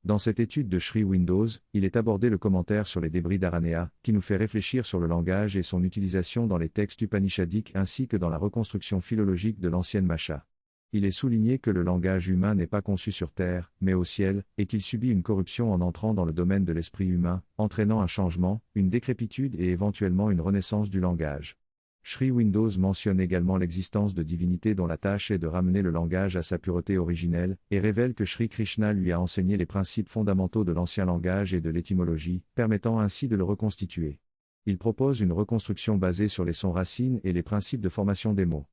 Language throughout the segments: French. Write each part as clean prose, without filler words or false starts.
Dans cette étude de Sri Windows, il est abordé le commentaire sur les débris d'Aranea, qui nous fait réfléchir sur le langage et son utilisation dans les textes upanishadiques ainsi que dans la reconstruction philologique de l'ancienne Masha. Il est souligné que le langage humain n'est pas conçu sur terre, mais au ciel, et qu'il subit une corruption en entrant dans le domaine de l'esprit humain, entraînant un changement, une décrépitude et éventuellement une renaissance du langage. Sri Windows mentionne également l'existence de divinités dont la tâche est de ramener le langage à sa pureté originelle, et révèle que Sri Krishna lui a enseigné les principes fondamentaux de l'ancien langage et de l'étymologie, permettant ainsi de le reconstituer. Il propose une reconstruction basée sur les sons racines et les principes de formation des mots.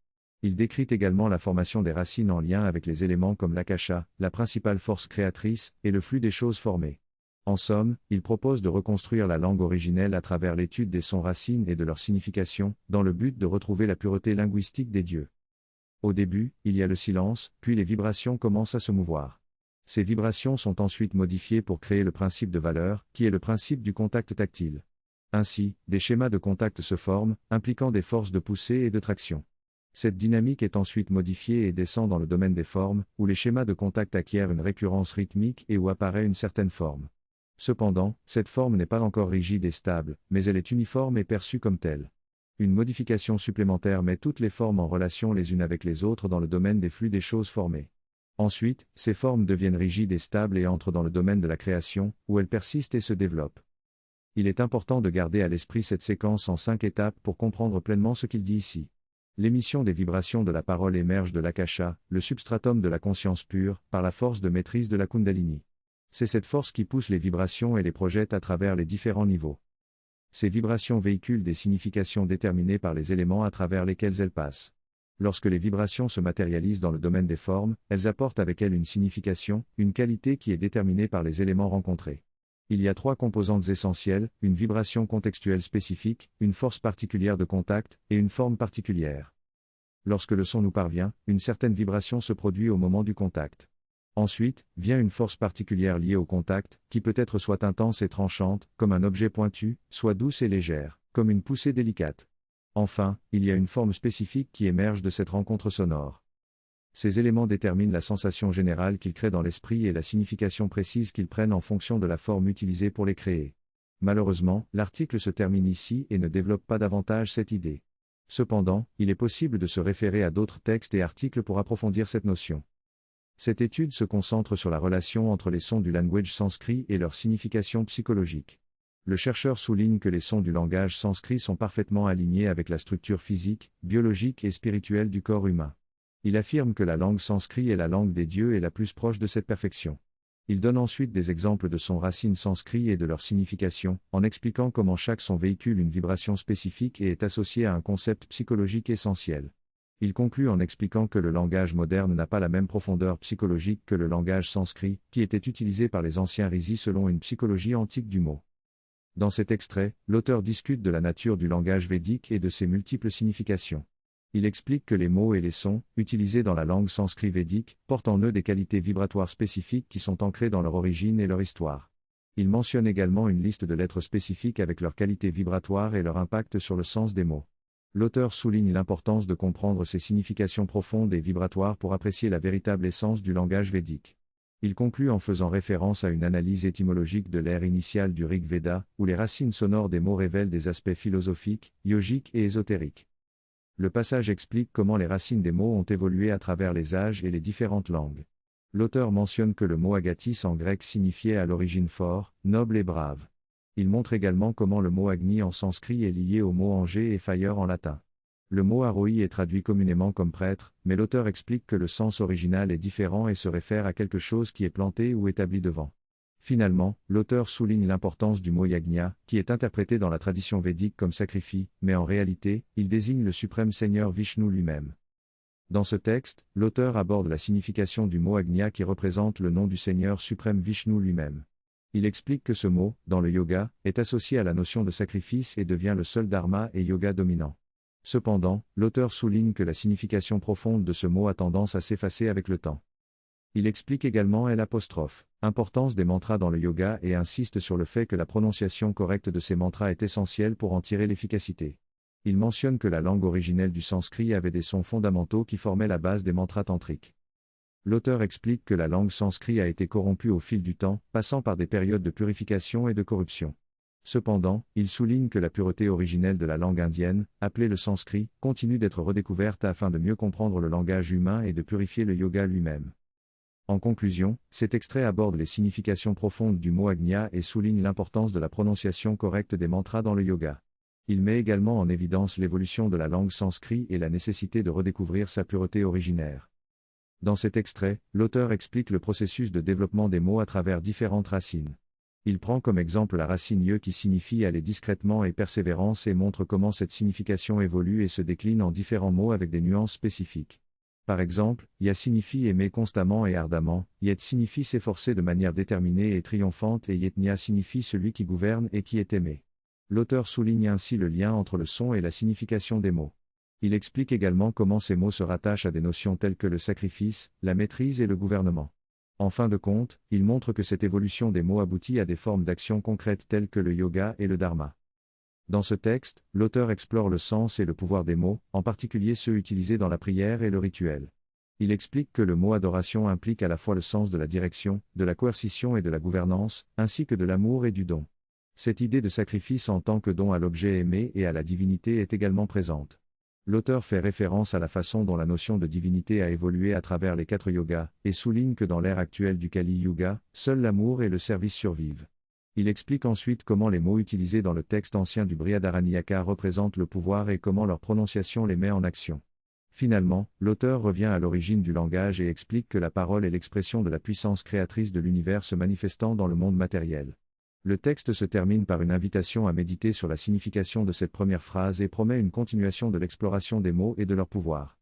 Il décrit également la formation des racines en lien avec les éléments comme l'akasha, la principale force créatrice, et le flux des choses formées. En somme, il propose de reconstruire la langue originelle à travers l'étude des sons racines et de leur signification, dans le but de retrouver la pureté linguistique des dieux. Au début, il y a le silence, puis les vibrations commencent à se mouvoir. Ces vibrations sont ensuite modifiées pour créer le principe de valeur, qui est le principe du contact tactile. Ainsi, des schémas de contact se forment, impliquant des forces de poussée et de traction. Cette dynamique est ensuite modifiée et descend dans le domaine des formes, où les schémas de contact acquièrent une récurrence rythmique et où apparaît une certaine forme. Cependant, cette forme n'est pas encore rigide et stable, mais elle est uniforme et perçue comme telle. Une modification supplémentaire met toutes les formes en relation les unes avec les autres dans le domaine des flux des choses formées. Ensuite, ces formes deviennent rigides et stables et entrent dans le domaine de la création, où elles persistent et se développent. Il est important de garder à l'esprit cette séquence en 5 étapes pour comprendre pleinement ce qu'il dit ici. L'émission des vibrations de la parole émerge de l'akasha, le substratum de la conscience pure, par la force de maîtrise de la kundalini. C'est cette force qui pousse les vibrations et les projette à travers les différents niveaux. Ces vibrations véhiculent des significations déterminées par les éléments à travers lesquels elles passent. Lorsque les vibrations se matérialisent dans le domaine des formes, elles apportent avec elles une signification, une qualité qui est déterminée par les éléments rencontrés. Il y a 3 composantes essentielles, une vibration contextuelle spécifique, une force particulière de contact, et une forme particulière. Lorsque le son nous parvient, une certaine vibration se produit au moment du contact. Ensuite, vient une force particulière liée au contact, qui peut être soit intense et tranchante, comme un objet pointu, soit douce et légère, comme une poussée délicate. Enfin, il y a une forme spécifique qui émerge de cette rencontre sonore. Ces éléments déterminent la sensation générale qu'ils créent dans l'esprit et la signification précise qu'ils prennent en fonction de la forme utilisée pour les créer. Malheureusement, l'article se termine ici et ne développe pas davantage cette idée. Cependant, il est possible de se référer à d'autres textes et articles pour approfondir cette notion. Cette étude se concentre sur la relation entre les sons du language sanskrit et leur signification psychologique. Le chercheur souligne que les sons du langage sanskrit sont parfaitement alignés avec la structure physique, biologique et spirituelle du corps humain. Il affirme que la langue sanskrit est la langue des dieux et la plus proche de cette perfection. Il donne ensuite des exemples de sons racines sanskrit et de leur signification, en expliquant comment chaque son véhicule une vibration spécifique et est associé à un concept psychologique essentiel. Il conclut en expliquant que le langage moderne n'a pas la même profondeur psychologique que le langage sanskrit, qui était utilisé par les anciens rishis selon une psychologie antique du mot. Dans cet extrait, l'auteur discute de la nature du langage védique et de ses multiples significations. Il explique que les mots et les sons, utilisés dans la langue sanskrit védique, portent en eux des qualités vibratoires spécifiques qui sont ancrées dans leur origine et leur histoire. Il mentionne également une liste de lettres spécifiques avec leurs qualités vibratoires et leur impact sur le sens des mots. L'auteur souligne l'importance de comprendre ces significations profondes et vibratoires pour apprécier la véritable essence du langage védique. Il conclut en faisant référence à une analyse étymologique de l'ère initiale du Rig Veda, où les racines sonores des mots révèlent des aspects philosophiques, yogiques et ésotériques. Le passage explique comment les racines des mots ont évolué à travers les âges et les différentes langues. L'auteur mentionne que le mot agathis en grec signifiait à l'origine fort, noble et brave. Il montre également comment le mot agni en sanskrit est lié au mot anger et fire en latin. Le mot aroi est traduit communément comme prêtre, mais l'auteur explique que le sens original est différent et se réfère à quelque chose qui est planté ou établi devant. Finalement, l'auteur souligne l'importance du mot yagna, qui est interprété dans la tradition védique comme sacrifice, mais en réalité, il désigne le suprême Seigneur Vishnu lui-même. Dans ce texte, l'auteur aborde la signification du mot agnya qui représente le nom du Seigneur suprême Vishnu lui-même. Il explique que ce mot, dans le yoga, est associé à la notion de sacrifice et devient le seul dharma et yoga dominant. Cependant, l'auteur souligne que la signification profonde de ce mot a tendance à s'effacer avec le temps. Il explique également l'importance des mantras dans le yoga et insiste sur le fait que la prononciation correcte de ces mantras est essentielle pour en tirer l'efficacité. Il mentionne que la langue originelle du sanskrit avait des sons fondamentaux qui formaient la base des mantras tantriques. L'auteur explique que la langue sanskrit a été corrompue au fil du temps, passant par des périodes de purification et de corruption. Cependant, il souligne que la pureté originelle de la langue indienne, appelée le sanskrit, continue d'être redécouverte afin de mieux comprendre le langage humain et de purifier le yoga lui-même. En conclusion, cet extrait aborde les significations profondes du mot Agnya et souligne l'importance de la prononciation correcte des mantras dans le yoga. Il met également en évidence l'évolution de la langue sanskrit et la nécessité de redécouvrir sa pureté originaire. Dans cet extrait, l'auteur explique le processus de développement des mots à travers différentes racines. Il prend comme exemple la racine ye qui signifie aller discrètement et persévérance et montre comment cette signification évolue et se décline en différents mots avec des nuances spécifiques. Par exemple, ya signifie aimer constamment et ardemment, yet signifie s'efforcer de manière déterminée et triomphante et yetnia signifie celui qui gouverne et qui est aimé. L'auteur souligne ainsi le lien entre le son et la signification des mots. Il explique également comment ces mots se rattachent à des notions telles que le sacrifice, la maîtrise et le gouvernement. En fin de compte, il montre que cette évolution des mots aboutit à des formes d'action concrètes telles que le yoga et le dharma. Dans ce texte, l'auteur explore le sens et le pouvoir des mots, en particulier ceux utilisés dans la prière et le rituel. Il explique que le mot adoration implique à la fois le sens de la direction, de la coercition et de la gouvernance, ainsi que de l'amour et du don. Cette idée de sacrifice en tant que don à l'objet aimé et à la divinité est également présente. L'auteur fait référence à la façon dont la notion de divinité a évolué à travers les 4 yogas, et souligne que dans l'ère actuelle du Kali Yuga, seul l'amour et le service survivent. Il explique ensuite comment les mots utilisés dans le texte ancien du Brihadaranyaka représentent le pouvoir et comment leur prononciation les met en action. Finalement, l'auteur revient à l'origine du langage et explique que la parole est l'expression de la puissance créatrice de l'univers se manifestant dans le monde matériel. Le texte se termine par une invitation à méditer sur la signification de cette première phrase et promet une continuation de l'exploration des mots et de leur pouvoir.